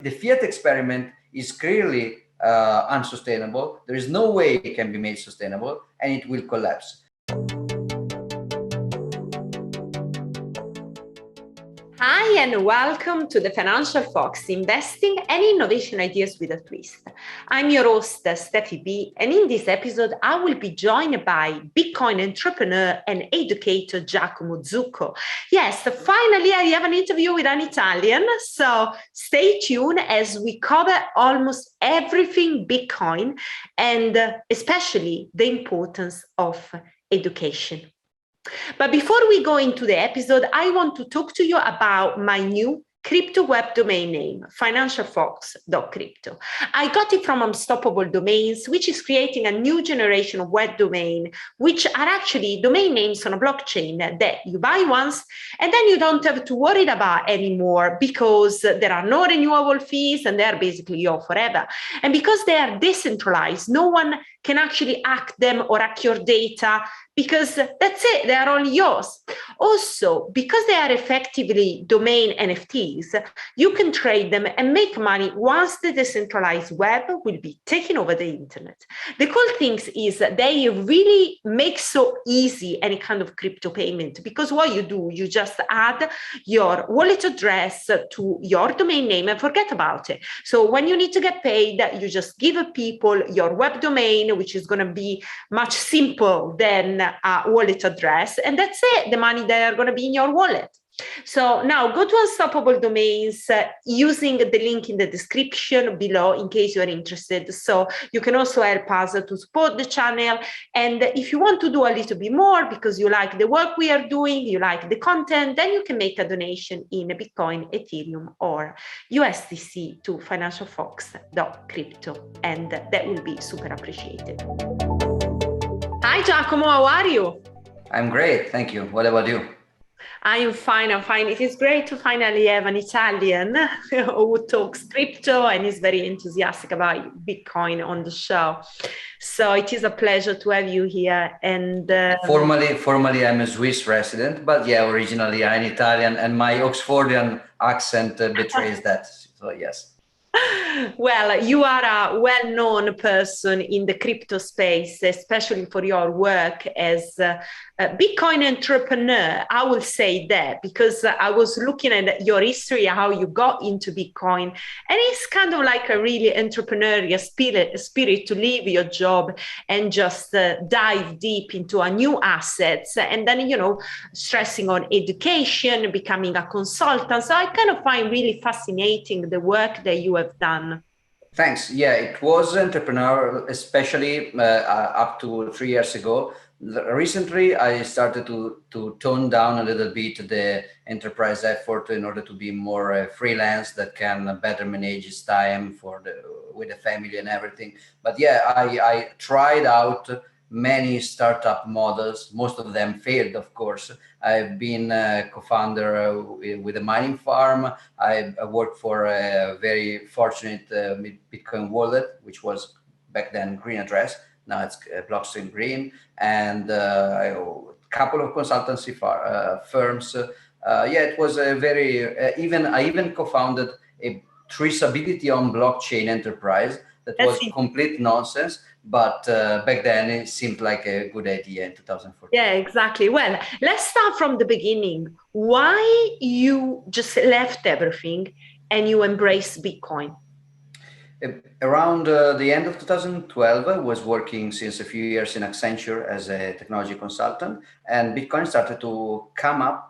The fiat experiment is clearly unsustainable. There is no way it can be made sustainable, and it will collapse. Hi, and welcome to the Financial Fox, Investing and Innovation Ideas with a Twist. I'm your host, Steffy, and in this episode, I will be joined by Bitcoin entrepreneur and educator Giacomo Zucco. Yes, finally, I have an interview with an Italian, so stay tuned as we cover almost everything Bitcoin and especially the importance of education. But before we go into the episode, I want to talk to you about my new crypto web domain name, financialfox.crypto. I got it from Unstoppable Domains, which is creating a new generation of web domain, which are actually domain names on a blockchain that you buy once and then you don't have to worry about anymore because there are no renewable fees and they're basically yours forever. And because they are decentralized, no one can actually hack them or hack your data because that's it, they are all yours. Also, because they are effectively domain NFTs, you can trade them and make money once the decentralized web will be taking over the internet. The cool thing is that they really make so easy any kind of crypto payment because what you do, you just add your wallet address to your domain name and forget about it. So when you need to get paid, you just give people your web domain, which is going to be much simpler than a wallet address, and that's it. The money they are going to be in your wallet. So now go to Unstoppable Domains using the link in the description below in case you are interested. So you can also help us to support the channel. And if you want to do a little bit more because you like the work we are doing, you like the content, then you can make a donation in Bitcoin, Ethereum, or USDC to financialfox.crypto. And that will be super appreciated. Hi, Giacomo, how are you? I'm great, thank you. What about you? I am fine. It is great to finally have an Italian who talks crypto and is very enthusiastic about Bitcoin on the show. So it is a pleasure to have you here. And formally, I'm a Swiss resident, but yeah, originally I'm Italian, and my Oxfordian accent betrays that. So yes. Well, you are a well-known person in the crypto space, especially for your work as a Bitcoin entrepreneur. I will say that because I was looking at your history, how you got into Bitcoin, and it's kind of like a really entrepreneurial spirit to leave your job and just dive deep into a new assets, and then, stressing on education, becoming a consultant. So I kind of find really fascinating the work that you have done. Thanks. Yeah, it was entrepreneurial, especially up to 3 years ago. Recently, I started to tone down a little bit the enterprise effort in order to be more freelance that can better manage his time with the family and everything. But yeah, I tried out many startup models. Most of them failed, of course. I've been a co-founder with a mining farm. I worked for a very fortunate Bitcoin wallet, which was back then Green Address. Now it's Blockstream Green, and a couple of consultancy firms. It was a very I even co-founded a traceability on blockchain enterprise that was complete nonsense. But back then it seemed like a good idea in 2014. Yeah, exactly. Well, let's start from the beginning. Why you just left everything and you embraced Bitcoin? Around the end of 2012, I was working since a few years in Accenture as a technology consultant, and Bitcoin started to come up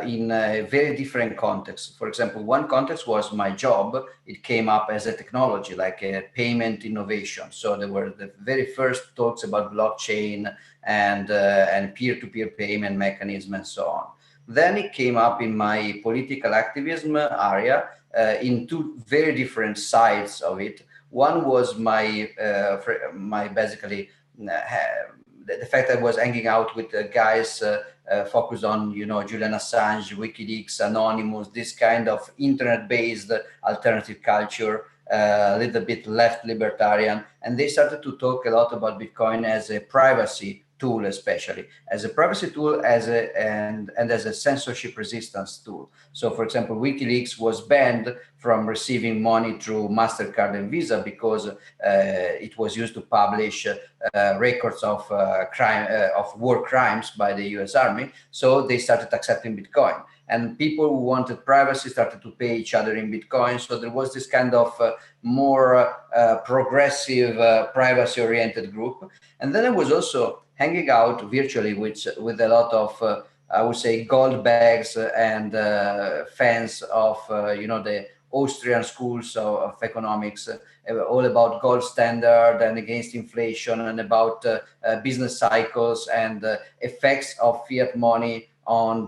in a very different context. For example, one context was my job. It came up as a technology, like a payment innovation. So there were the very first talks about blockchain and peer-to-peer payment mechanism and so on. Then it came up in my political activism area in two very different sides of it. One was my basically the fact that I was hanging out with guys focused on, Julian Assange, WikiLeaks, Anonymous, this kind of internet-based alternative culture, a little bit left libertarian. And they started to talk a lot about Bitcoin as a privacy tool, especially as a privacy tool, and as a censorship resistance tool. So, for example, WikiLeaks was banned from receiving money through MasterCard and Visa because it was used to publish records of of war crimes by the U.S. Army. So they started accepting Bitcoin, and people who wanted privacy started to pay each other in Bitcoin. So there was this kind of more progressive, privacy-oriented group. And then I was also hanging out virtually with a lot of, I would say, gold bags and fans of, the Austrian schools of economics, all about gold standard and against inflation, and about business cycles and effects of fiat money on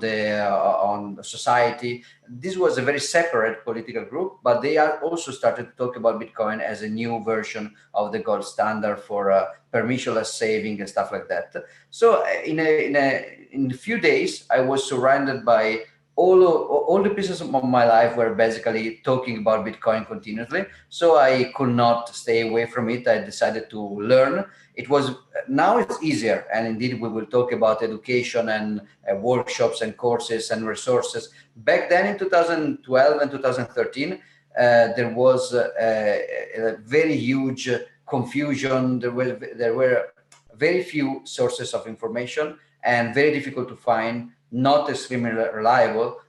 society. This was a very separate political group, but they are also started to talk about Bitcoin as a new version of the gold standard for permissionless saving and stuff like that. So in a few days, I was surrounded by all the pieces of my life were basically talking about Bitcoin continuously. So I could not stay away from it. I decided to learn. It was now it's easier, and indeed we will talk about education and workshops and courses and resources. Back then in 2012 and 2013, there was a very huge confusion. There were very few sources of information and very difficult to find, not extremely reliable.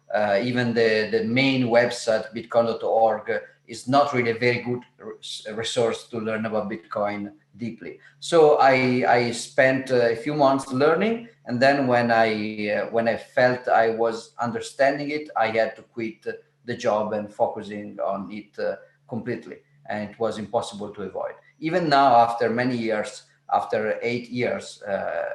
Even the main website, bitcoin.org, is not really a very good resource to learn about Bitcoin deeply. So I spent a few months learning, and then when I felt I was understanding it, I had to quit the job and focusing on it completely, and it was impossible to avoid. Even now, after many years, after 8 years,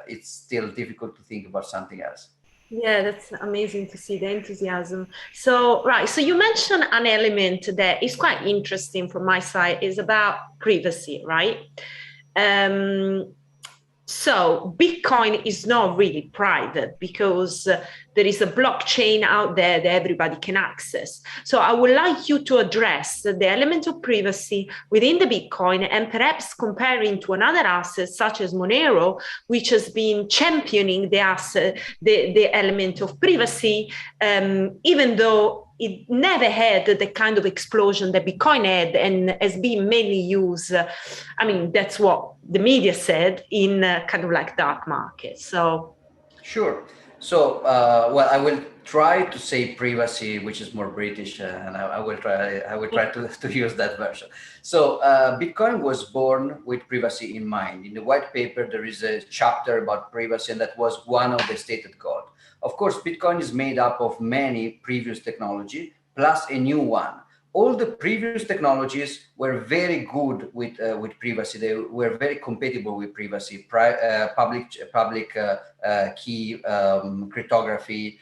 it's still difficult to think about something else. Yeah, that's amazing to see the enthusiasm. So, right. So you mentioned an element that is quite interesting from my side, is about privacy, right? So Bitcoin is not really private because there is a blockchain out there that everybody can access. So I would like you to address the element of privacy within the Bitcoin, and perhaps comparing to another asset such as Monero, which has been championing the asset, the element of privacy, even though it never had the kind of explosion that Bitcoin had and has been mainly used. I mean, that's what the media said, in kind of like dark market. So, sure. So, well, I will try to say privacy, which is more British, and I will try to use that version. So, Bitcoin was born with privacy in mind. In the white paper, there is a chapter about privacy, and that was one of the stated goals. Of course, Bitcoin is made up of many previous technology plus a new one. All the previous technologies were very good with privacy. They were very compatible with privacy, public key cryptography,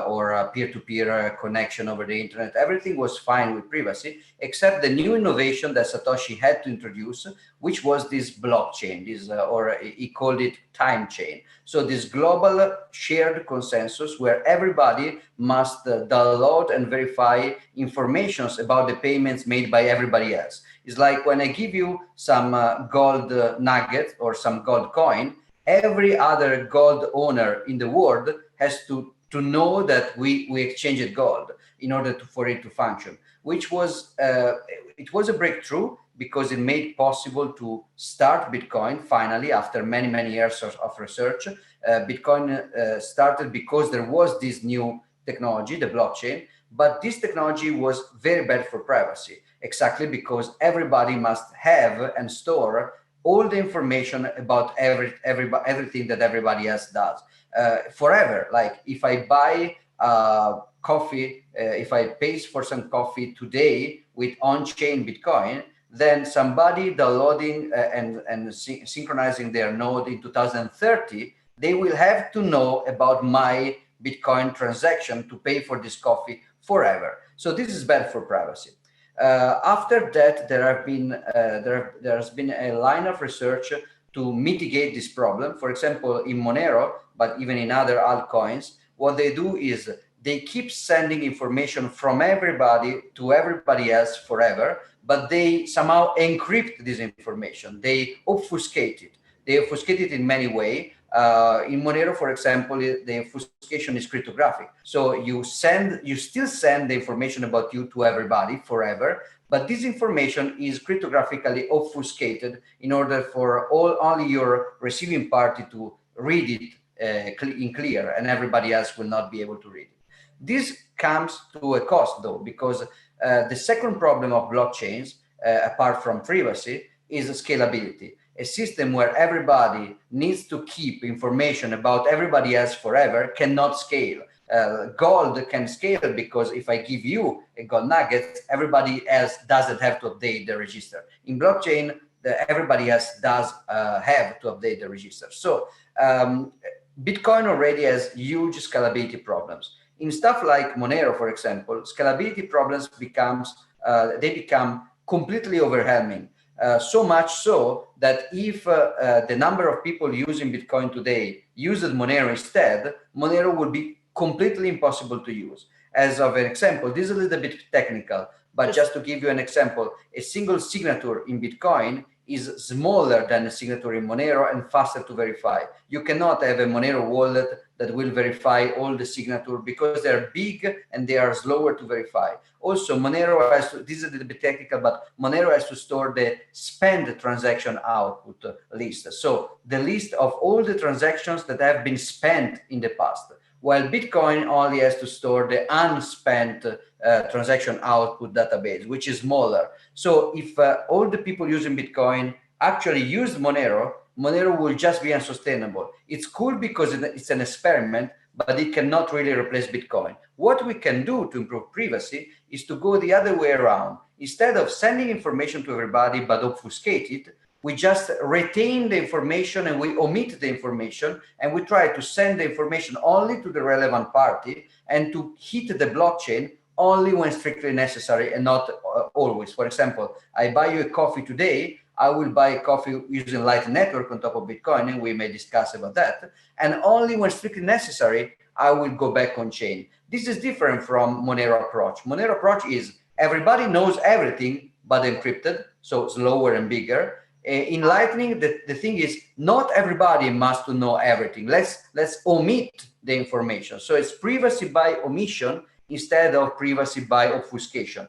or peer-to-peer connection over the internet. Everything was fine with privacy, except the new innovation that Satoshi had to introduce, which was this blockchain, or he called it time chain. So this global shared consensus where everybody must download and verify informations about the payments made by everybody else. It's like when I give you some gold nugget or some gold coin, every other gold owner in the world has to know that we exchanged gold in order for it to function, which was it was a breakthrough because it made possible to start Bitcoin finally after many years of research. Bitcoin started because there was this new technology, the blockchain, but this technology was very bad for privacy, exactly because everybody must have and store all the information about everything that everybody else does forever. Like if I buy coffee, if I pay for some coffee today with on-chain Bitcoin, then somebody downloading and synchronizing their node in 2030, they will have to know about my Bitcoin transaction to pay for this coffee forever. So this is bad for privacy. After that, there has been a line of research to mitigate this problem. For example, in Monero, but even in other altcoins, what they do is they keep sending information from everybody to everybody else forever, but they somehow encrypt this information. They obfuscate it. They obfuscate it in many ways. In Monero, for example, the obfuscation is cryptographic. So you still send the information about you to everybody forever, but this information is cryptographically obfuscated in order for only your receiving party to read it in clear, and everybody else will not be able to read it. This comes to a cost, though, because the second problem of blockchains, apart from privacy, is scalability. A system where everybody needs to keep information about everybody else forever cannot scale. Gold can scale because if I give you a gold nugget, everybody else doesn't have to update the register. In blockchain, everybody else does have to update the register. So Bitcoin already has huge scalability problems. In stuff like Monero, for example, scalability problems become completely overwhelming. So much so that if the number of people using Bitcoin today used Monero instead, Monero would be completely impossible to use. As of an example, this is a little bit technical, but just to give you an example, a single signature in Bitcoin is smaller than a signature in Monero and faster to verify. You cannot have a Monero wallet that will verify all the signature because they're big and they are slower to verify. Also, Monero has to, this is a little bit technical, but Monero has to store the spend transaction output list. So the list of all the transactions that have been spent in the past, while Bitcoin only has to store the unspent transaction output database, which is smaller. So if all the people using Bitcoin actually use Monero, Monero will just be unsustainable. It's cool because it's an experiment, but it cannot really replace Bitcoin. What we can do to improve privacy is to go the other way around. Instead of sending information to everybody but obfuscate it, we just retain the information and we omit the information, and we try to send the information only to the relevant party and to hit the blockchain only when strictly necessary and not always. For example, I buy you a coffee today, I will buy a coffee using Lightning Network on top of Bitcoin, and we may discuss about that. And only when strictly necessary, I will go back on chain. This is different from Monero approach. Monero approach is everybody knows everything, but encrypted, so slower and bigger. In Lightning, the thing is not everybody must to know everything. Let's omit the information. So it's privacy by omission instead of privacy by obfuscation.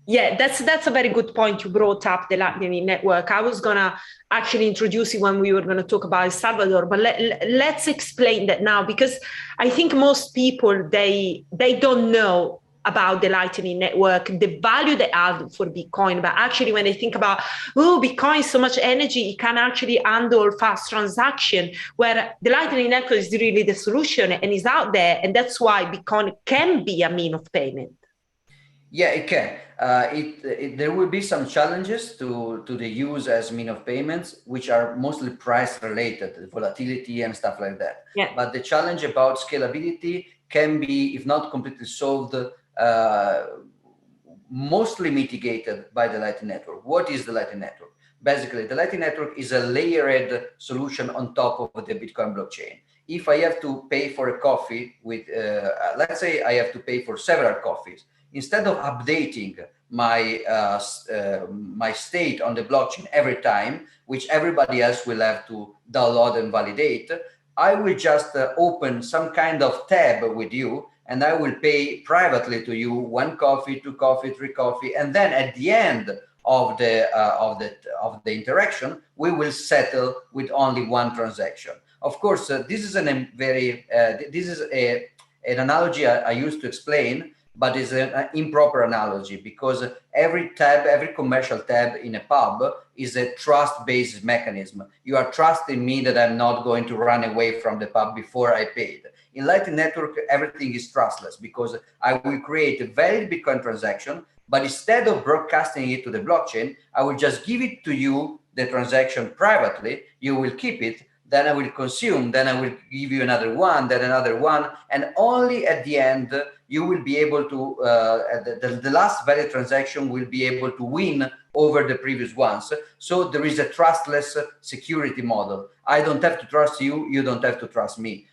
Yeah, that's a very good point you brought up, the Lightning Network. I was gonna actually introduce it when we were gonna talk about Salvador, but let's explain that now, because I think most people they don't know about the Lightning Network, the value they add for Bitcoin. But actually, when they think about, oh, Bitcoin is so much energy, it can actually handle fast transaction, where the Lightning Network is really the solution and is out there. And that's why Bitcoin can be a mean of payment. Yeah, it can. There will be some challenges to the use as mean of payments, which are mostly price related, volatility and stuff like that. Yeah. But the challenge about scalability can be, if not completely solved, mostly mitigated by the Lightning Network. What is the Lightning Network? Basically, the Lightning Network is a layered solution on top of the Bitcoin blockchain. If I have to pay for a coffee with, let's say I have to pay for several coffees, instead of updating my my state on the blockchain every time, which everybody else will have to download and validate, I will just open some kind of tab with you, and I will pay privately to you 1 coffee, 2 coffee, 3 coffee, and then at the end of the interaction, we will settle with only 1 transaction. Of course, this is an analogy I used to explain, but it's an improper analogy, because every commercial tab in a pub is a trust-based mechanism. You are trusting me that I'm not going to run away from the pub before I paid. In Lightning Network, everything is trustless, because I will create a valid Bitcoin transaction, but instead of broadcasting it to the blockchain, I will just give it to you, the transaction, privately. You will keep it, then I will consume, then I will give you another one, then another one, and only at the end, you will be able to, the last valid transaction will be able to win over the previous ones. So there is a trustless security model. I don't have to trust you, you don't have to trust me.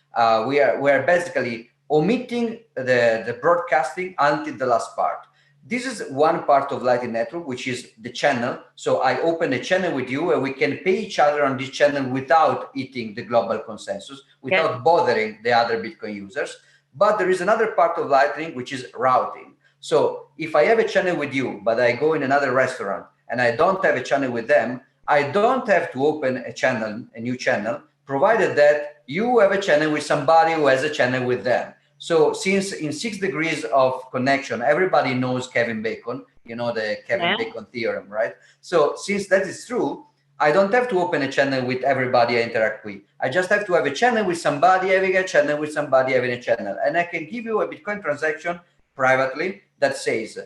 We are basically omitting the broadcasting until the last part. This is one part of Lightning Network, which is the channel. So I open a channel with you and we can pay each other on this channel without eating the global consensus, without bothering the other Bitcoin users. But there is another part of Lightning, which is routing. So if I have a channel with you, but I go in another restaurant and I don't have a channel with them, I don't have to open a channel, a new channel, provided that you have a channel with somebody who has a channel with them. So since in 6 degrees of connection, everybody knows Kevin Bacon, you know, the Kevin Bacon theorem, right? So since that is true, I don't have to open a channel with everybody I interact with. I just have to have a channel with somebody having a channel with somebody having a channel. And I can give you a Bitcoin transaction privately that says,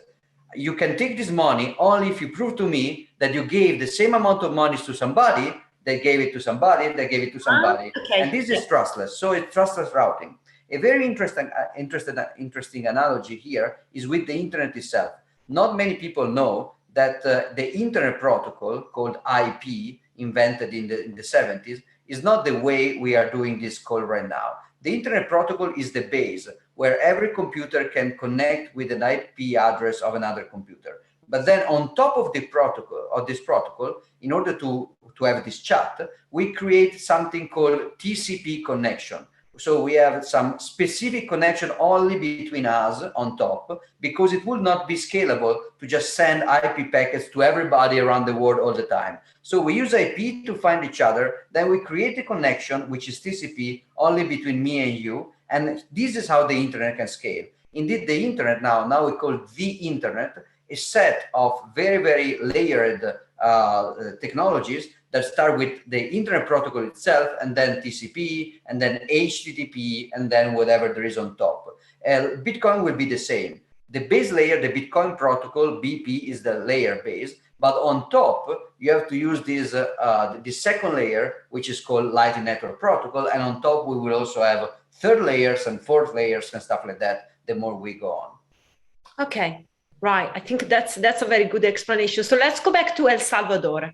you can take this money only if you prove to me that you gave the same amount of money to somebody, they gave it to somebody, they gave it to somebody. And this is trustless. So it's trustless routing. A very interesting analogy here is with the internet itself. Not many people know that the internet protocol called IP, invented in the 70s, is not the way we are doing this call right now. The internet protocol is the base where every computer can connect with an IP address of another computer. But then on top of the protocol, of this protocol, in order to have this chat, we create something called TCP connection. So we have some specific connection only between us on top, because it would not be scalable to just send IP packets to everybody around the world all the time. So we use IP to find each other, then we create a connection, which is TCP, only between me and you. And this is how the internet can scale. Indeed, the internet now we call the internet, a set of very, very layered technologies that start with the internet protocol itself, and then TCP, and then HTTP, and then whatever there is on top. Bitcoin will be the same. The base layer, the Bitcoin protocol, BP, is the layer base, but on top, you have to use this the second layer, which is called Lightning Network Protocol, and on top, we will also have third layers and fourth layers and stuff like that, the more we go on. Okay, right. I think that's a very good explanation. So let's go back to El Salvador.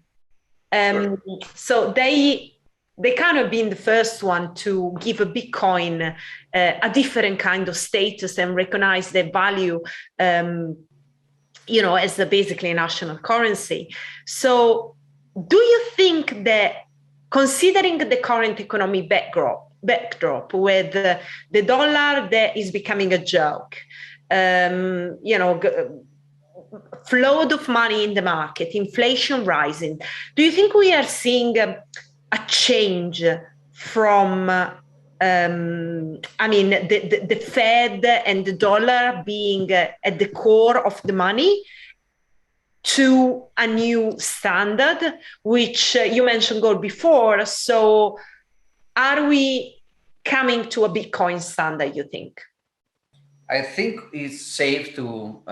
Sure. So they kind of been the first one to give a Bitcoin a different kind of status and recognize their value, as basically a national currency. So do you think that, considering the current economic backdrop with the dollar that is becoming a joke, flood of money in the market, inflation rising, do you think we are seeing a change from, the Fed and the dollar being at the core of the money, to a new standard, which you mentioned gold before? So are we coming to a Bitcoin standard, you think? I think it's safe to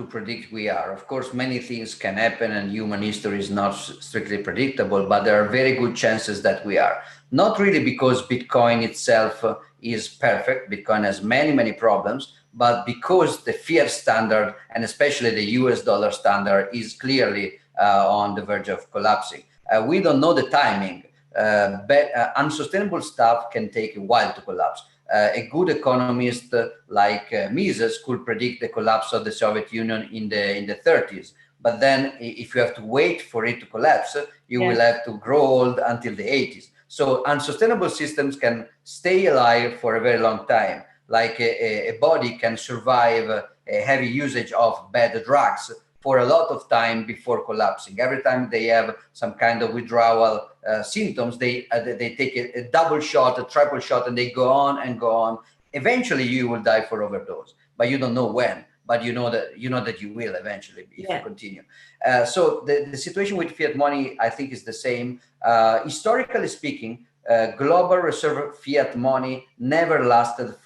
predict we are. Of course, many things can happen and human history is not strictly predictable, but there are very good chances that we are. Not really because Bitcoin itself is perfect. Bitcoin has many, many problems, but because the fiat standard, and especially the US dollar standard, is clearly on the verge of collapsing. We don't know the timing, but unsustainable stuff can take a while to collapse. A good economist like Mises could predict the collapse of the Soviet Union in the 30s. But then if you have to wait for it to collapse, you will have to grow old until the 80s. So unsustainable systems can stay alive for a very long time. Like a body can survive a heavy usage of bad drugs for a lot of time before collapsing. Every time they have some kind of withdrawal symptoms, they take a double shot, a triple shot, and they go on and go on. Eventually, you will die for overdose, but you don't know when. But you know that you will eventually if you continue. So the situation with fiat money, I think, is the same. Historically speaking, global reserve fiat money never lasted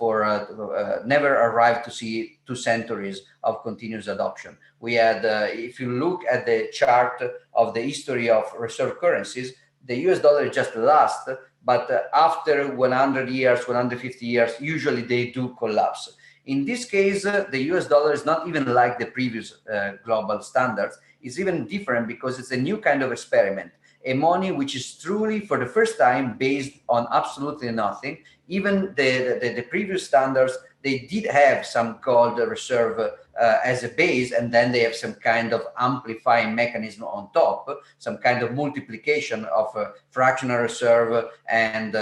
never arrived to see 2 centuries of continuous adoption. We had, if you look at the chart of the history of reserve currencies, the US dollar just last, but after 100 years, 150 years, usually they do collapse. In this case, the US dollar is not even like the previous global standards. It's even different because it's a new kind of experiment. A money which is truly, for the first time, based on absolutely nothing. Even the previous standards, they did have some gold reserve as a base, and then they have some kind of amplifying mechanism on top, some kind of multiplication of fractional reserve and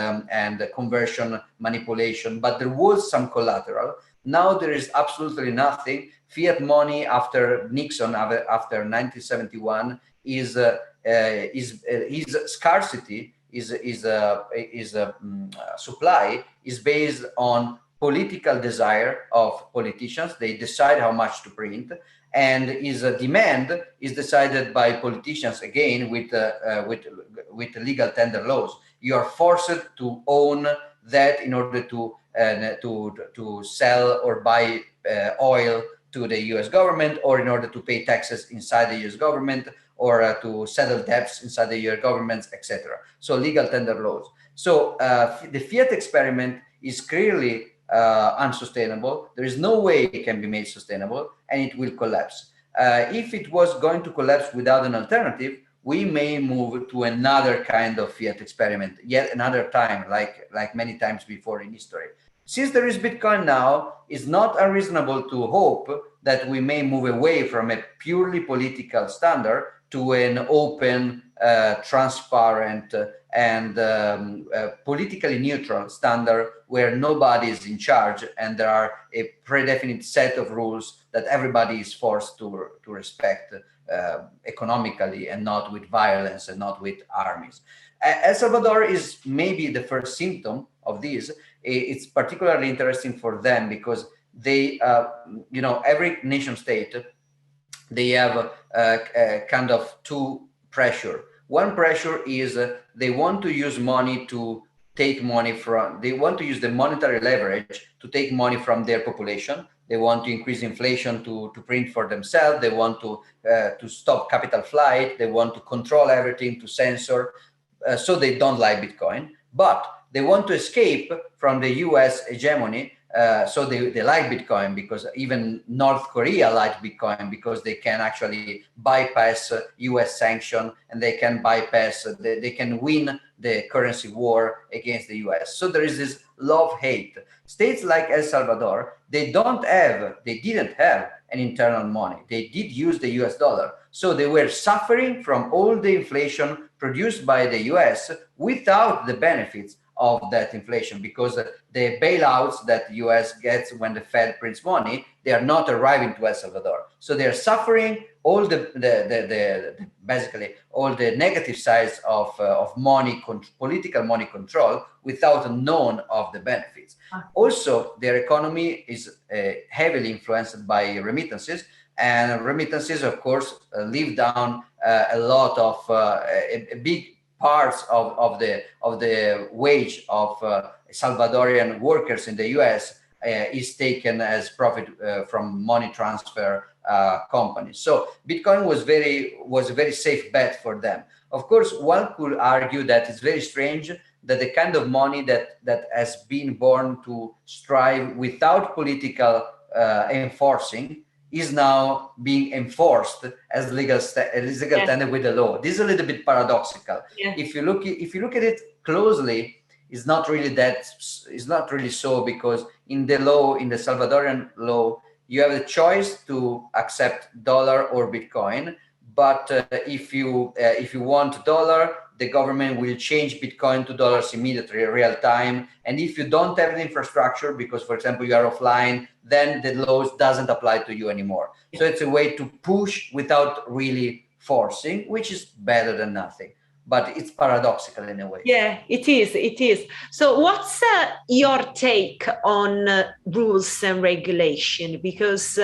conversion manipulation. But there was some collateral. Now there is absolutely nothing. Fiat money after Nixon, after 1971, is scarcity, supply is based on political desire of politicians. They decide how much to print, and demand is decided by politicians, again with legal tender laws. You are forced to own that in order to sell or buy oil to the U.S. government, or in order to pay taxes inside the U.S. government, or to settle debts inside the U.S. governments, etc. So legal tender laws. So the Fiat experiment is clearly unsustainable. There is no way it can be made sustainable, and it will collapse. If it was going to collapse without an alternative, we may move to another kind of Fiat experiment, yet another time, like many times before in history. Since there is Bitcoin now, it's not unreasonable to hope that we may move away from a purely political standard to an open, transparent, and politically neutral standard where nobody is in charge and there are a predefinite set of rules that everybody is forced to respect economically, and not with violence and not with armies. El Salvador is maybe the first symptom of this. It's particularly interesting for them because they, every nation state, they have kind of two pressure. One pressure is they want to use money to take money from, they want to use the monetary leverage to take money from their population. They want to increase inflation to print for themselves. They want to stop capital flight. They want to control everything, to censor. So they don't like Bitcoin, but they want to escape from the US hegemony. So they like Bitcoin, because even North Korea liked Bitcoin, because they can actually bypass US sanction, and they can bypass, they can win the currency war against the US. So there is this love-hate. States like El Salvador, they didn't have an internal money. They did use the US dollar. So they were suffering from all the inflation produced by the US without the benefits of that inflation, because the bailouts that the US gets when the Fed prints money, they are not arriving to El Salvador. So they are suffering all basically all the negative sides of political money control without knowing of the benefits. Also, their economy is heavily influenced by remittances, and remittances, of course, leave down a lot of a big parts of the wage of Salvadorian workers in the US is taken as profit from money transfer companies. So Bitcoin was a very safe bet for them. Of course, one could argue that it's very strange that the kind of money that has been born to strive without political enforcing is now being enforced as legal tender with the law. This is a little bit paradoxical. Yeah. If you look at it closely, it's not really so, because in the law, in the Salvadorian law, you have the choice to accept dollar or Bitcoin. But if you want dollar, the government will change Bitcoin to dollars immediately, real time. And if you don't have the infrastructure, because, for example, you are offline, then the laws doesn't apply to you anymore. So it's a way to push without really forcing, which is better than nothing. But it's paradoxical in a way. Yeah, it is. It is. So what's your take on rules and regulation? Because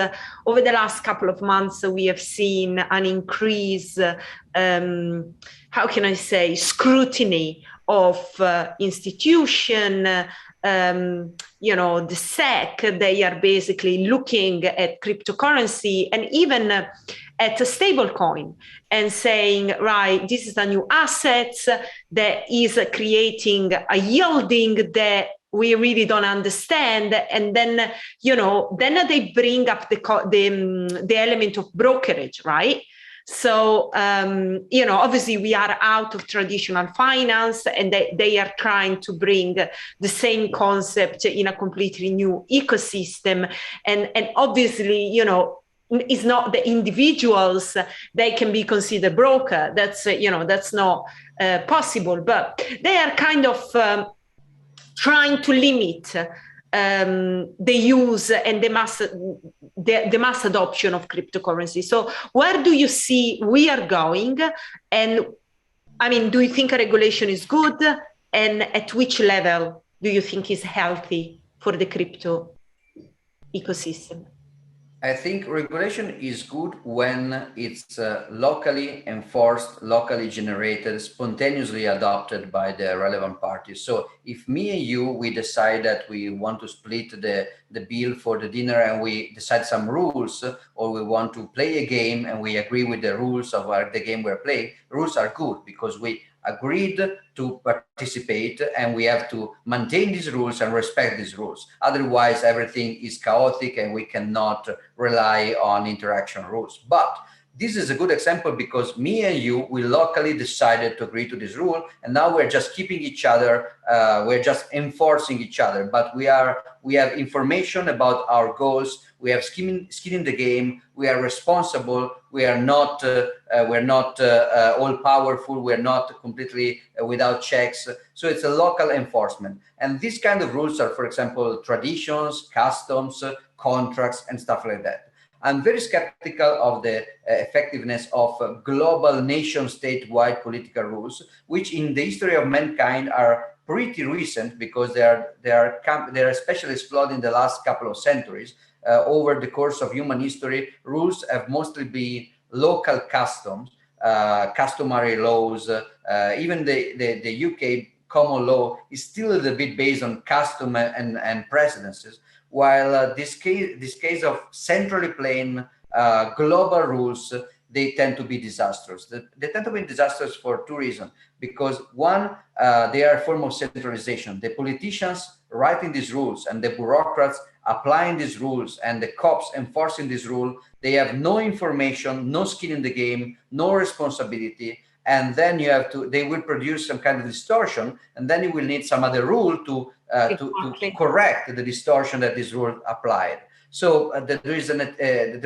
over the last couple of months, we have seen an increase, how can I say, scrutiny of institution, the SEC. They are basically looking at cryptocurrency and even at a stable coin and saying, right, this is a new asset that is creating a yielding that we really don't understand. And then, then they bring up the element of brokerage, right? So, obviously we are out of traditional finance, and they are trying to bring the same concept in a completely new ecosystem. And obviously, is not the individuals, they can be considered broker. That's that's not possible, but they are kind of trying to limit the use and the mass adoption of cryptocurrency. So where do you see we are going? And I mean, do you think a regulation is good? And at which level do you think is healthy for the crypto ecosystem? I think regulation is good when it's locally enforced, locally generated, spontaneously adopted by the relevant parties. So if me and you, we decide that we want to split the bill for the dinner and we decide some rules, or we want to play a game and we agree with the rules of the game we're playing, rules are good because we agreed to participate and we have to maintain these rules and respect these rules. Otherwise, everything is chaotic and we cannot rely on interaction rules. But this is a good example because me and you, we locally decided to agree to this rule, and now we're just keeping each other, we're just enforcing each other, but we have information about our goals, we have skin in the game, we are responsible, we are not all powerful, we're not completely without checks. So it's a local enforcement. And these kind of rules are, for example, traditions, customs, contracts, and stuff like that. I'm very skeptical of the effectiveness of global nation-state-wide political rules, which in the history of mankind are pretty recent because they are especially exploded in the last couple of centuries. Over the course of human history, rules have mostly been local customs, customary laws. Even the UK common law is still a little bit based on custom and precedences, while this case of centrally planned global rules, they tend to be disastrous. They tend to be disastrous for two reasons. Because one, they are a form of centralization. The politicians writing these rules and the bureaucrats applying these rules and the cops enforcing this rule, they have no information, no skin in the game, no responsibility. And then they will produce some kind of distortion, and then you will need some other rule to correct the distortion that this rule applied. So there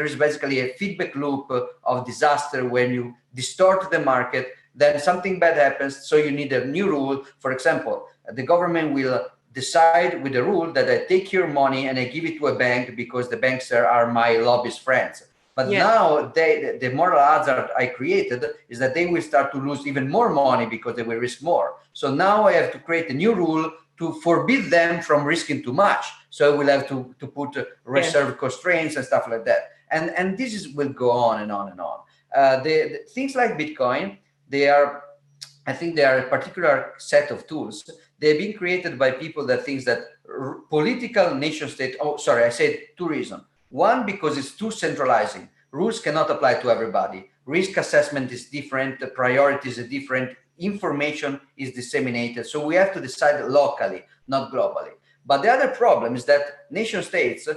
is basically a feedback loop of disaster. When you distort the market, then something bad happens, so you need a new rule. For example, the government will decide with a rule that I take your money and I give it to a bank because the banks are my lobbyist friends. But now the moral hazard I created is that they will start to lose even more money because they will risk more. So now I have to create a new rule to forbid them from risking too much. So I will have to put reserve constraints and stuff like that. And will go on and on and on. The things like Bitcoin, I think they are a particular set of tools. They've been created by people that think that political nation state. Oh, sorry, I said two reasons. One, because it's too centralizing. Rules cannot apply to everybody. Risk assessment is different. The priorities are different. Information is disseminated. So we have to decide locally, not globally. But the other problem is that nation states,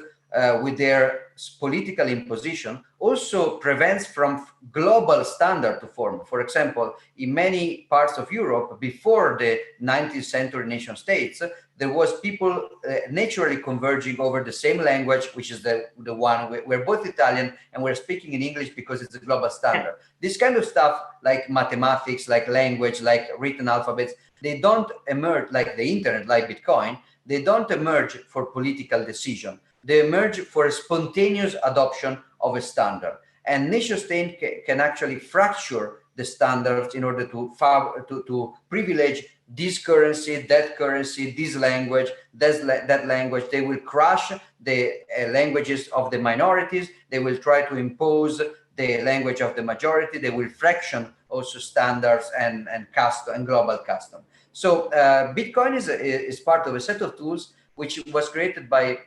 with their political imposition, also prevents from global standard to form. For example, in many parts of Europe, before the 19th century nation states, there was people naturally converging over the same language, which is the one we're both Italian and we're speaking in English because it's a global standard. This kind of stuff, like mathematics, like language, like written alphabets, they don't emerge like the internet, like Bitcoin. They don't emerge for political decision. They emerge for a spontaneous adoption of a standard. And nation state can actually fracture the standards in order to privilege this currency, this language, that language. They will crush the languages of the minorities. They will try to impose the language of the majority. They will fraction also standards and custom and global custom. So Bitcoin is part of a set of tools which was created by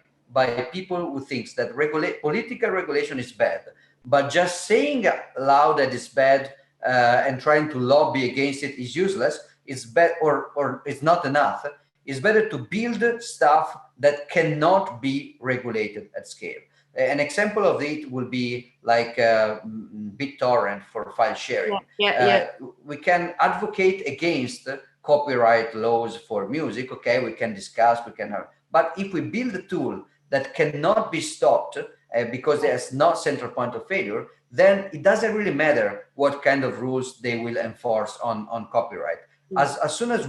people who thinks that political regulation is bad, but just saying loud that it's bad and trying to lobby against it is useless. It's bad or it's not enough. It's better to build stuff that cannot be regulated at scale. An example of it would be like BitTorrent for file sharing. We can advocate against copyright laws for music. Okay, we can discuss, but if we build a tool that cannot be stopped because there's no central point of failure, then it doesn't really matter what kind of rules they will enforce on copyright. As soon as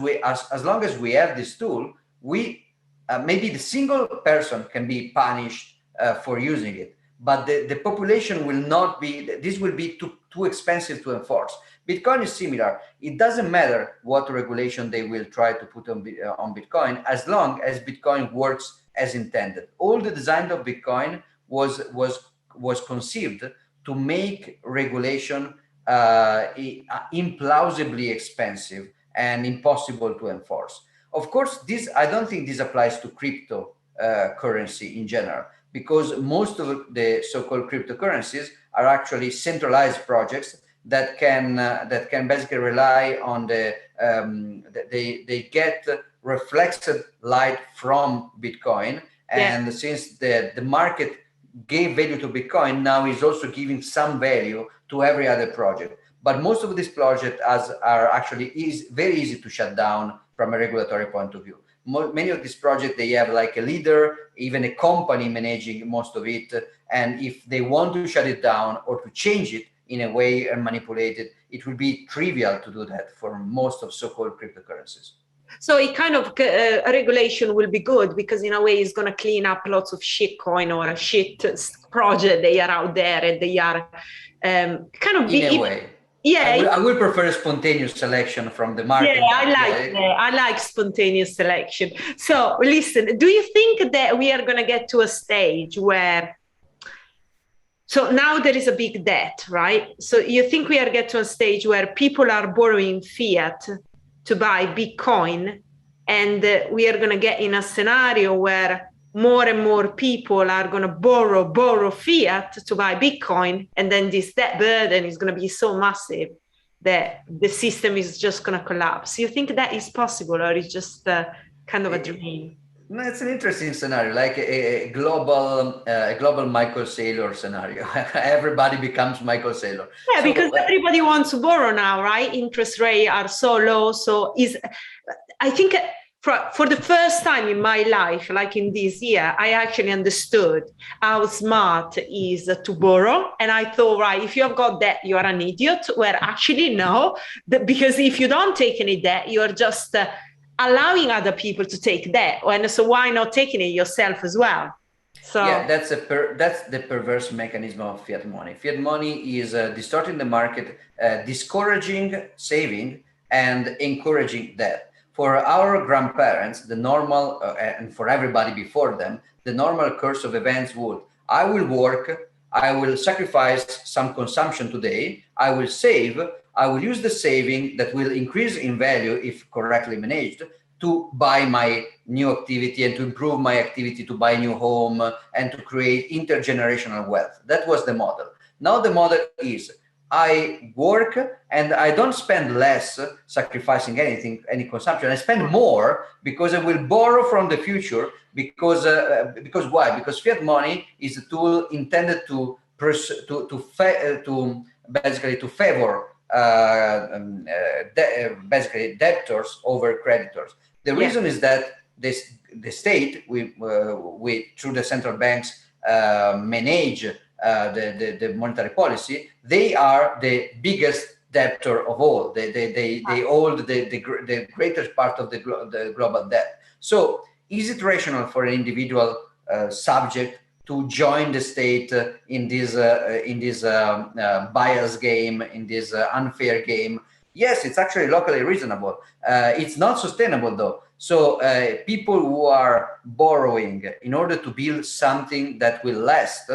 as long as we have this tool, we maybe the single person can be punished for using it, but the population will not be. This will be too expensive to enforce. Bitcoin is similar. It doesn't matter what regulation they will try to put on Bitcoin, as long as Bitcoin works as intended. All the design of Bitcoin was conceived to make regulation implausibly expensive and impossible to enforce. Of course, I don't think this applies to crypto currency in general, because most of the so-called cryptocurrencies are actually centralized projects that can basically rely on they get reflected light from Bitcoin, and since the market gave value to Bitcoin, now is also giving some value to every other project. But most of these projects are actually very easy to shut down from a regulatory point of view. Many of these projects, they have like a leader, even a company managing most of it. And if they want to shut it down or to change it in a way and manipulate it, it will be trivial to do that for most of so-called cryptocurrencies. So it kind of a regulation will be good, because in a way it's going to clean up lots of shit coin or a shit project they are out there, and they are kind of in a way. Yeah, I will prefer spontaneous selection from the market. Yeah, I like spontaneous selection. So listen, do you think that we are going to get to a stage where, so now there is a big debt, right? So you think we are get to a stage where people are borrowing fiat to buy Bitcoin, and we are going to get in a scenario where more and more people are going to borrow fiat to buy Bitcoin, and then this debt burden is going to be so massive that the system is just going to collapse. You think that is possible, or is just kind of a dream? No, it's an interesting scenario, like a global Michael Saylor scenario. Everybody becomes Michael Saylor. Yeah, because everybody wants to borrow now, right? Interest rates are so low. So I think for the first time in my life, like in this year, I actually understood how smart is to borrow. And I thought, right, if you have got debt, you are an idiot. Where actually, no, because if you don't take any debt, you're just allowing other people to take debt. And so why not taking it yourself as well? So yeah, that's the perverse mechanism of fiat money. Fiat money is distorting the market, discouraging saving and encouraging debt. For our grandparents, the normal, and for everybody before them, the normal course of events would: I will work, I will sacrifice some consumption today, I will save, I will use the saving that will increase in value if correctly managed to buy my new activity and to improve my activity, to buy a new home and to create intergenerational wealth. That was the model. Now the model is: I work and I don't spend less sacrificing any consumption. I spend more because I will borrow from the future. Because why? Because fiat money is a tool intended to basically to favor basically debtors over creditors. The reason is that the state, we through the central banks manage the monetary policy. They are the biggest debtor of all. They hold the greatest part of the global debt. So is it rational for an individual subject to join the state in this bias game, in this unfair game? Yes, it's actually locally reasonable. It's not sustainable though. So people who are borrowing in order to build something that will last,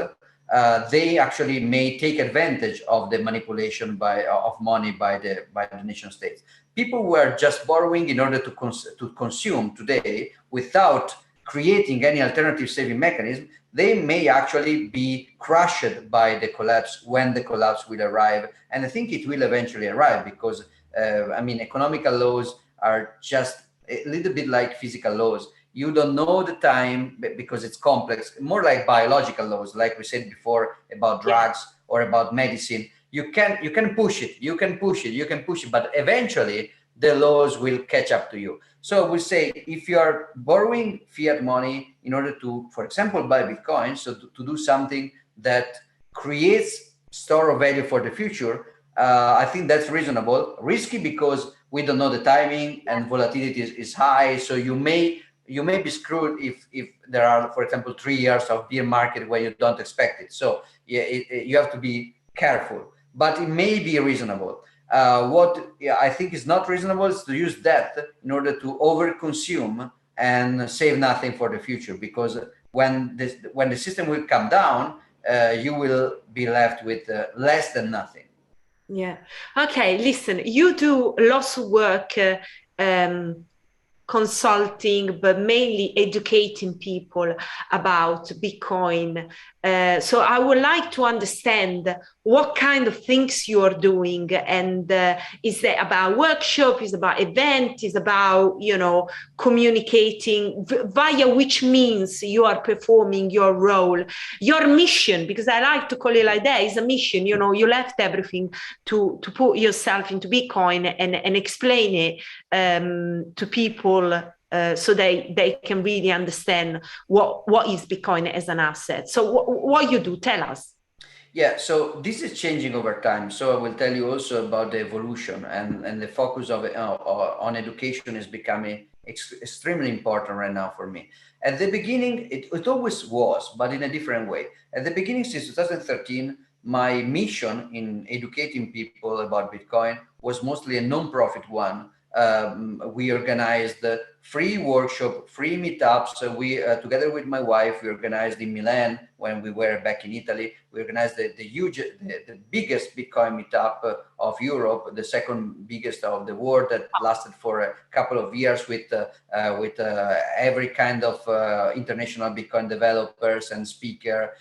they actually may take advantage of the manipulation of money by the nation states. People who are just borrowing in order to consume today without creating any alternative saving mechanism, they may actually be crushed by the collapse when the collapse will arrive. And I think it will eventually arrive because, economical laws are just a little bit like physical laws. You don't know the time because it's complex, more like biological laws, like we said before about drugs or about medicine. You can push it, but eventually the laws will catch up to you. So we say, if you are borrowing fiat money in order to, for example, buy Bitcoin, so to do something that creates store of value for the future, I think that's reasonable. Risky because we don't know the timing and volatility is high. So you may be screwed if there are, for example, 3 years of bear market where you don't expect it. So yeah, you have to be careful, but it may be reasonable. What I think is not reasonable is to use debt in order to overconsume and save nothing for the future, because when the system will come down, you will be left with less than nothing. Yeah. Okay. Listen, you do lots of work consulting, but mainly educating people about Bitcoin. So I would like to understand what kind of things you're doing, and is it about workshop, is about event, is about, communicating via which means you are performing your role, your mission, because I like to call it like that, is a mission. You left everything to put yourself into Bitcoin and explain it to people, so they can really understand what is Bitcoin as an asset. So what you do, tell us. Yeah, so this is changing over time. So I will tell you also about the evolution, and the focus of on education is becoming extremely important right now for me. At the beginning, it always was, but in a different way. At the beginning, since 2013, my mission in educating people about Bitcoin was mostly a non-profit one. We organized free workshop, free meetups. So we, together with my wife, we organized in Milan when we were back in Italy. We organized the biggest Bitcoin meetup of Europe, the second biggest of the world, that lasted for a couple of years with every kind of international Bitcoin developers and speaker.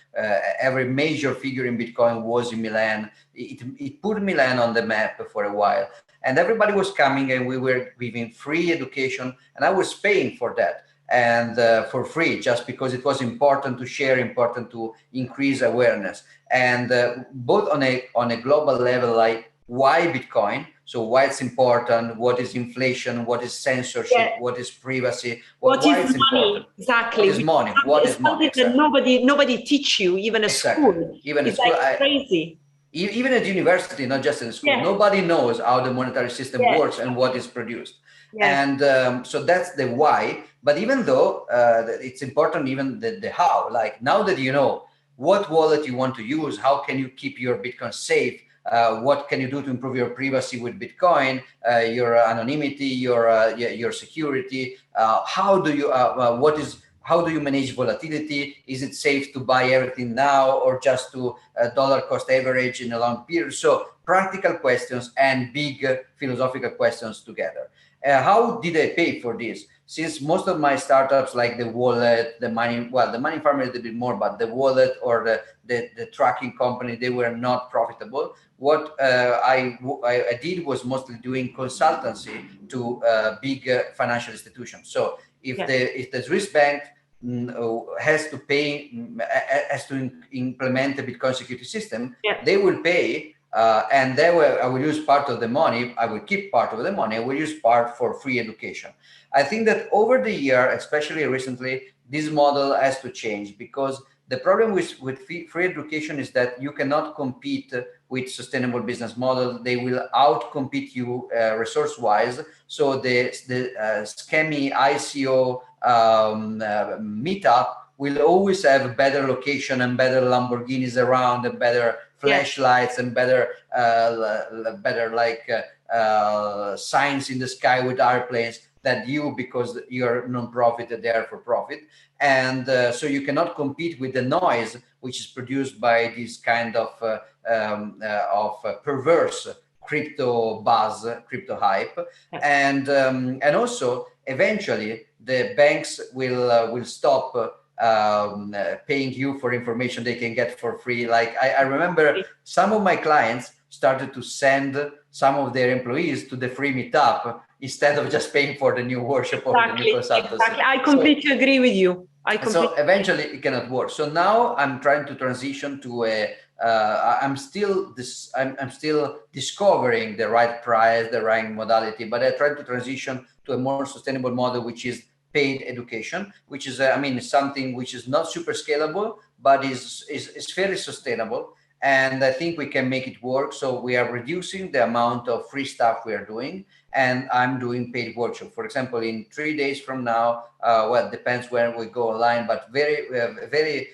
Every major figure in Bitcoin was in Milan. It put Milan on the map for a while. And everybody was coming, and we were giving free education, and I was paying for that, and for free, just because it was important to share, important to increase awareness, and both on a global level, like why Bitcoin, so why it's important, what is inflation, what is censorship, what is privacy, why is it's money? important, Exactly. what is money, what is money, exactly. That nobody teach you, even at school. Even it's at school, like crazy. Even at university, not just in school, nobody knows how the monetary system works and what is produced. And so that's the why. But even though it's important, even the how, like now that you know what wallet you want to use, how can you keep your Bitcoin safe, what can you do to improve your privacy with Bitcoin, your anonymity, your security, how do you how do you manage volatility? Is it safe to buy everything now, or just to dollar cost average in a long period? So practical questions and big philosophical questions together. How did I pay for this? Since most of my startups, like the wallet, the money farm a little bit more, but the wallet or the tracking company, they were not profitable. What I did was mostly doing consultancy to big financial institutions. So if the Swiss bank has to implement a Bitcoin security system, they will pay, and I will use part of the money. I will keep part of the money. I will use part for free education. I think that over the year, especially recently, this model has to change, because the problem with free education is that you cannot compete with sustainable business model. They will outcompete you resource-wise. So the scammy ICO meetup will always have better location and better Lamborghinis around, and better flashlights and better signs in the sky with airplanes than you, because you're non-profit, they're for profit. And so you cannot compete with the noise which is produced by this kind of perverse crypto buzz, crypto hype. And also eventually the banks will stop paying you for information they can get for free. Like I remember some of my clients started to send some of their employees to the free meetup instead of just paying for the new workshop or the new consultancy. Exactly. I completely agree with you. So eventually it cannot work. So now I'm trying to transition to a I'm still discovering the right price, the right modality, but I try to transition to a more sustainable model, which is paid education, which is something which is not super scalable, but is fairly sustainable. And I think we can make it work. So we are reducing the amount of free stuff we are doing, and I'm doing paid workshop. For example, in 3 days from now, well, it depends when we go online, but very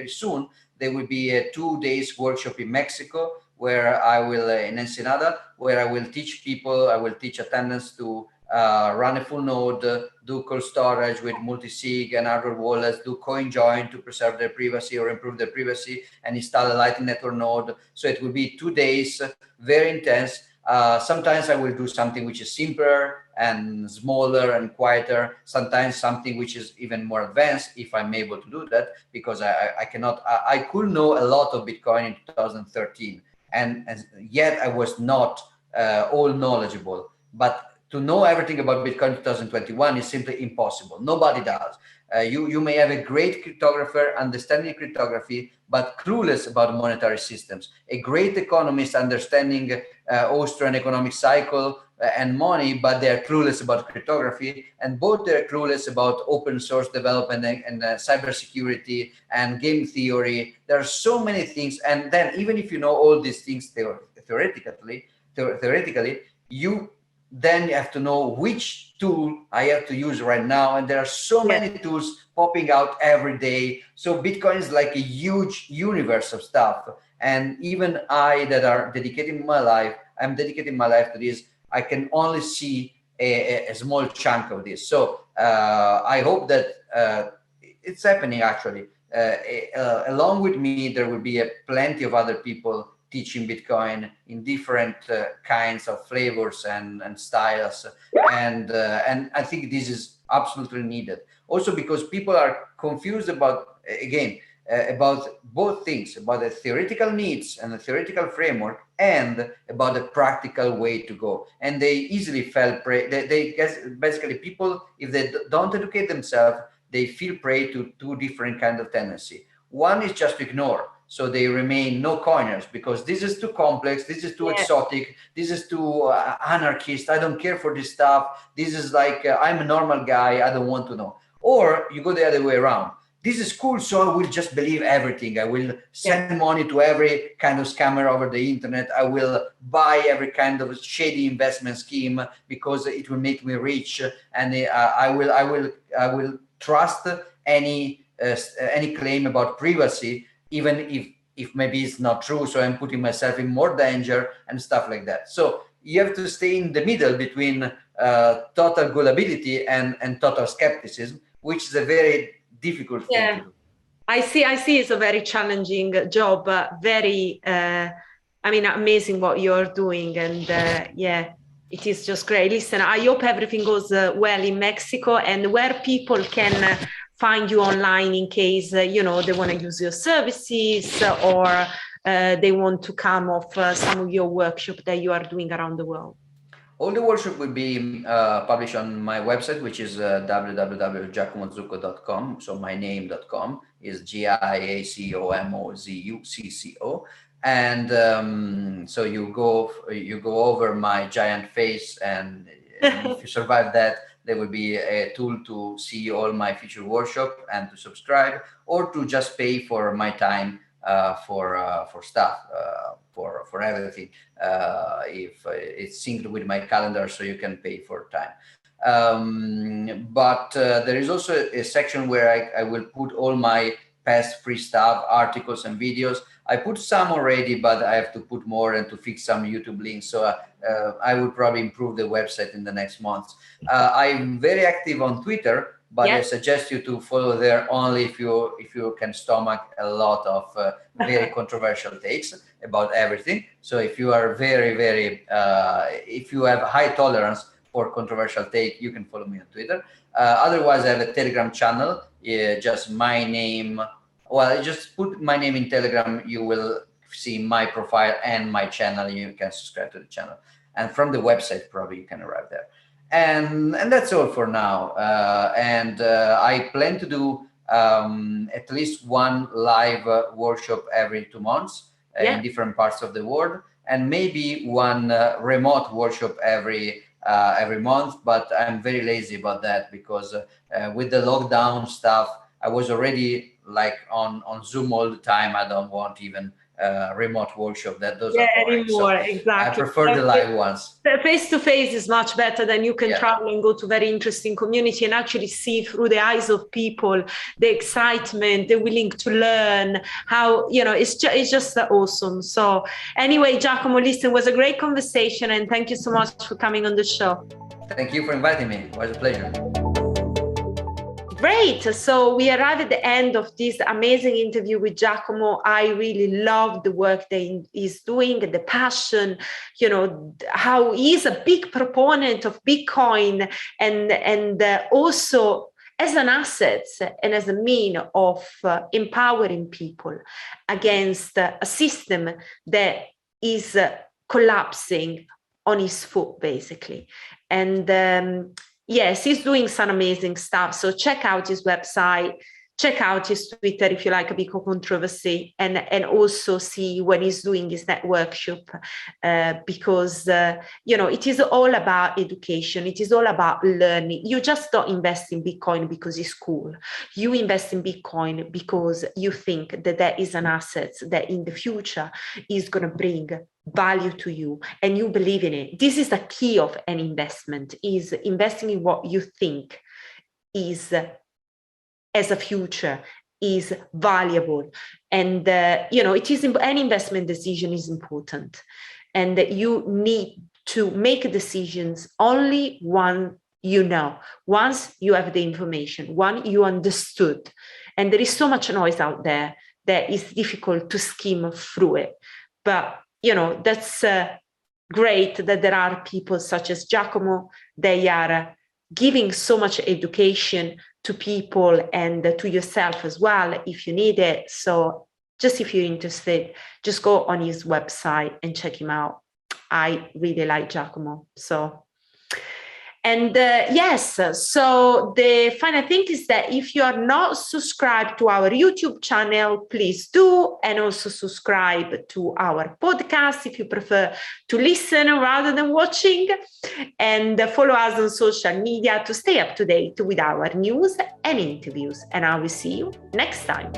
soon there will be a 2 days workshop in Mexico where I will in Ensenada, where I will teach people. I will teach attendants to run a full node, do cold storage with multi-sig and hardware wallets, do coin join to preserve their privacy or improve their privacy, and install a Lightning Network node. So it will be 2 days, very intense. Sometimes I will do something which is simpler and smaller and quieter. Sometimes something which is even more advanced, if I'm able to do that, because I could know a lot of Bitcoin in 2013, and yet I was not all knowledgeable. But to know everything about Bitcoin 2021 is simply impossible. Nobody does. You may have a great cryptographer understanding cryptography, but clueless about monetary systems. A great economist understanding Austrian economic cycle and money, but they're clueless about cryptography. And both they're clueless about open source development and cybersecurity and game theory. There are so many things. And then even if you know all these things theoretically, you have to know which tool I have to use right now. And there are so many tools popping out every day. So Bitcoin is like a huge universe of stuff. And even I that are dedicating my life, I'm dedicating my life to this, I can only see a small chunk of this. So I hope that it's happening actually. Along with me, there will be plenty of other people teaching Bitcoin in different kinds of flavors and styles, and I think this is absolutely needed. Also because people are confused about about both things, about the theoretical needs and the theoretical framework, and about the practical way to go. And they easily fell prey. They guess basically people, if they don't educate themselves, they feel prey to two different kinds of tendency. One is just to ignore. So they remain no coiners because this is too complex, this is too exotic, this is too anarchist, I don't care for this stuff, this is like, I'm a normal guy, I don't want to know. Or you go the other way around. This is cool, so I will just believe everything. I will send money to every kind of scammer over the internet. I will buy every kind of shady investment scheme because it will make me rich, and I will trust any claim about privacy, even if maybe it's not true. So I'm putting myself in more danger and stuff like that. So you have to stay in the middle between total gullibility and total skepticism, which is a very difficult thing to do. I see it's a very challenging job, very amazing what you're doing, and it is just great. Listen, I hope everything goes well in Mexico, and where people can find you online in case they want to use your services, or they want to come off some of your workshop that you are doing around the world. All the workshop will be published on my website, which is www.giacomozucco.com. So my name.com is GIACOMOZUCCO. And so you go over my giant face, and if you survive that, there will be a tool to see all my future workshop and to subscribe, or to just pay for my time for stuff, for everything, if it's synced with my calendar, so you can pay for time. But there is also a section where I will put all my past free stuff, articles and videos. I put some already, but I have to put more and to fix some YouTube links. So I will probably improve the website in the next months. I'm very active on Twitter, but I suggest you to follow there only if you can stomach a lot of very controversial takes about everything. So if you are very if you have high tolerance for controversial take, you can follow me on Twitter. Otherwise, I have a Telegram channel. Just my name. Well, just put my name in Telegram. You will see my profile and my channel. You can subscribe to the channel, and from the website probably you can arrive there. And that's all for now. I plan to do at least one live workshop every 2 months in different parts of the world, and maybe one remote workshop every month. But I'm very lazy about that because with the lockdown stuff, I was already like on Zoom all the time. I don't want even remote workshop. Those are boring. Anymore, So exactly. I prefer the live ones. Face to face is much better than you can travel and go to very interesting community and actually see through the eyes of people the excitement, the willing to learn, how, you know, it's just awesome. So anyway, Giacomo, listen, it was a great conversation, and thank you so much for coming on the show. Thank you for inviting me. It was a pleasure. Great. So we arrive at the end of this amazing interview with Giacomo. I really love the work that he's doing, the passion, you know, how he's a big proponent of Bitcoin and also as an asset and as a mean of empowering people against a system that is collapsing on his foot, basically. And yes, he's doing some amazing stuff. So check out his website, check out his Twitter if you like a Bitcoin controversy, and also see when he's doing his net workshop, because, you know, it is all about education. It is all about learning. You just don't invest in Bitcoin because it's cool. You invest in Bitcoin because you think that there is an asset that in the future is going to bring value to you and you believe in it. This is the key of an investment, is investing in what you think is as a future is valuable. And you know, it is any investment decision is important, and that you need to make decisions only one, you know, once you have the information, one you understood. And there is so much noise out there that it's difficult to skim through it. But you know, that's great that there are people such as Giacomo. They are giving so much education to people and to yourself as well, if you need it. So just if you're interested, just go on his website and check him out. I really like Giacomo. So, and yes, so the final thing is that if you are not subscribed to our YouTube channel, please do, and also subscribe to our podcast if you prefer to listen rather than watching, and follow us on social media to stay up to date with our news and interviews. And I will see you next time.